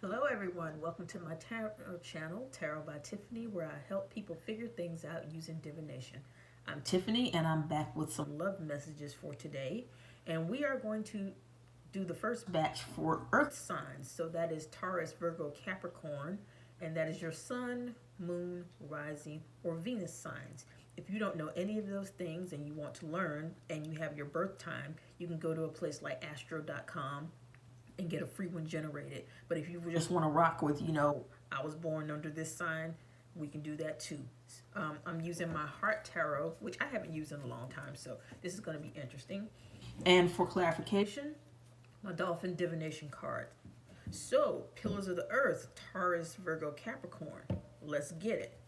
Hello everyone, welcome to my tarot channel, Tarot by Tiffany, where I help people figure things out using divination. I'm Tiffany and I'm back with some love messages for today. And we are going to do the first batch for earth signs. So that is Taurus, Virgo, Capricorn, and that is your sun, moon, rising, or Venus signs. If you don't know any of those things and you want to learn and you have your birth time, you can go to a place like astro.com and get a free one generated. But if you just want to rock with, I was born under this sign, we can do that too. I'm using my heart tarot, which I haven't used in a long time, so this is going to be interesting. And for clarification, my Dolphin divination card. So, pillars of the earth, Taurus, Virgo, Capricorn. Let's get it.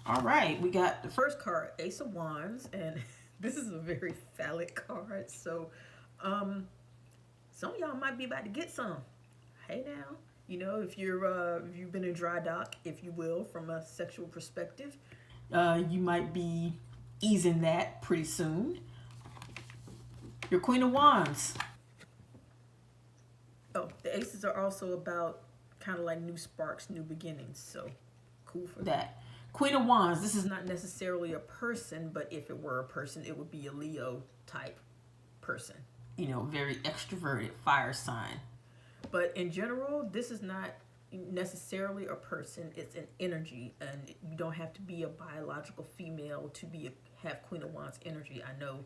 All right, we got the first card, Ace of Wands, and this is a very phallic card, so some of y'all might be about to get some. Hey now, if you've been in dry dock, if you will, from a sexual perspective, you might be easing that pretty soon. Your Queen of Wands. Oh, the aces are also about kind of like new sparks, new beginnings, so cool for that. Queen of Wands, this is not necessarily a person, but if it were a person, it would be a Leo type person. Very extroverted, fire sign. But in general, this is not necessarily a person, it's an energy, and you don't have to be a biological female to have Queen of Wands energy. I know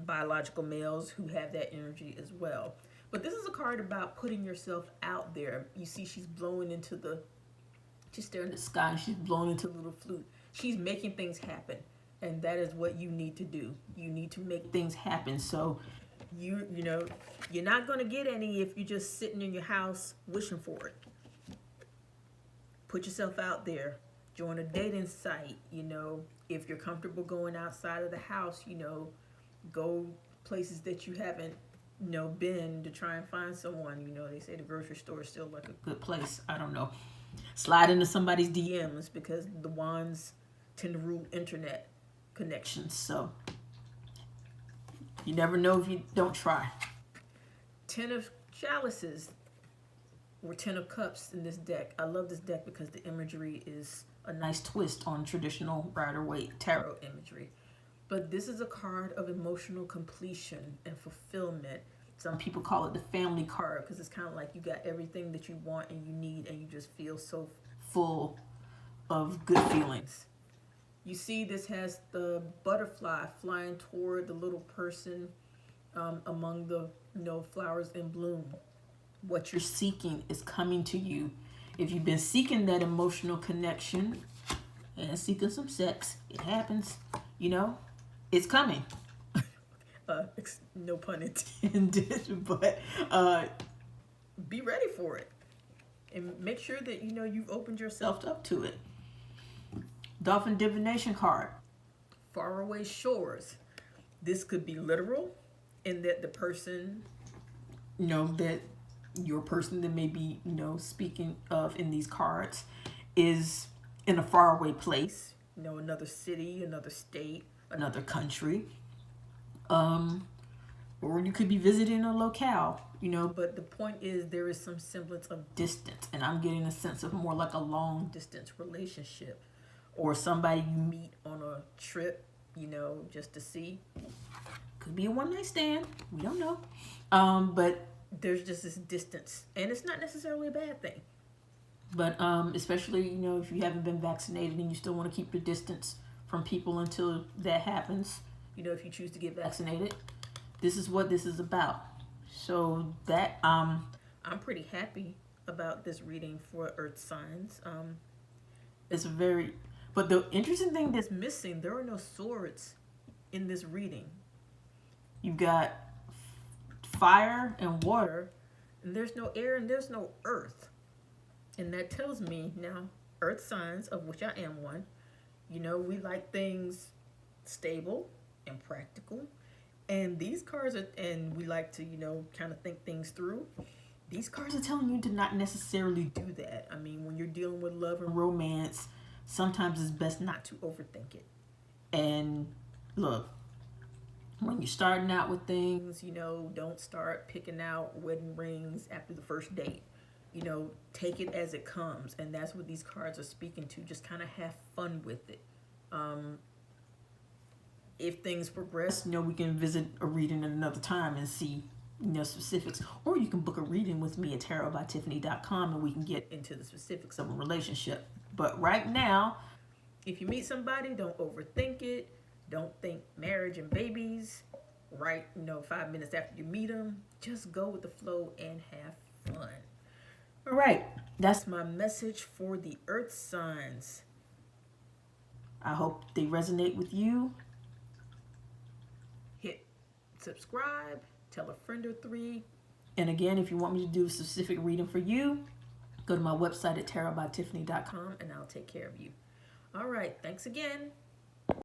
biological males who have that energy as well. But this is a card about putting yourself out there. You see she's blowing into she's there in the sky and she's blowing into a little flute. She's making things happen. And that is what you need to do. You need to make things happen. So you're not going to get any if you're just sitting in your house wishing for it. Put yourself out there. Join a dating site. If you're comfortable going outside of the house, go places that you haven't been to try and find someone. They say the grocery store is still like a good place. I don't know. Slide into somebody's DMs because the wands tend to rule internet connections. So you never know if you don't try. 10 of Chalices or 10 of Cups in this deck. I love this deck because the imagery is a nice twist on traditional Rider-Waite tarot imagery. But this is a card of emotional completion and fulfillment. Some people call it the family card because it's kind of like you got everything that you want and you need and you just feel so full of good feelings. You see this has the butterfly flying toward the little person among the flowers in bloom. What you're seeking is coming to you. If you've been seeking that emotional connection and seeking some sex, it happens, it's coming. No pun intended, but be ready for it. And make sure that you've opened yourself up to it. Dolphin divination card. Faraway Shores. This could be literal in that the person, that your person that may be, speaking of in these cards is in a faraway place, another city, another state, another country. Or you could be visiting a locale, but the point is there is some semblance of distance, and I'm getting a sense of more like a long distance relationship or somebody you meet on a trip, just to see. Could be a one-night stand, we don't know. But there's just this distance, and it's not necessarily a bad thing. But especially, if you haven't been vaccinated and you still want to keep your distance from people until that happens, if you choose to get vaccinated, this is what this is about. So that I'm pretty happy about this reading for earth signs. But the interesting thing that's missing, there are no swords in this reading. You've got fire and water, and there's no air and there's no earth. And that tells me now, earth signs, of which I am one, we like things stable and practical, and these cards and we like to kind of think things through. These cards are telling you to not necessarily do that. I mean, when you're dealing with love and romance, sometimes it's best not to overthink it. And look, when you're starting out with things, you know, don't start picking out wedding rings after the first date. You know, take it as it comes. And that's what these cards are speaking to. Just kind of have fun with it. If things progress, you know, we can visit a reading at another time and see, you know, specifics. Or you can book a reading with me at tarotbytiffany.com and we can get into the specifics of a relationship. But right now, if you meet somebody, don't overthink it. Don't think marriage and babies right, you know, 5 minutes after you meet them. Just go with the flow and have fun. All right, that's my message for the earth signs. I hope they resonate with you. Hit subscribe, tell a friend or three. And again, if you want me to do a specific reading for you, go to my website at tarotbytiffany.com and I'll take care of you. All right, thanks again.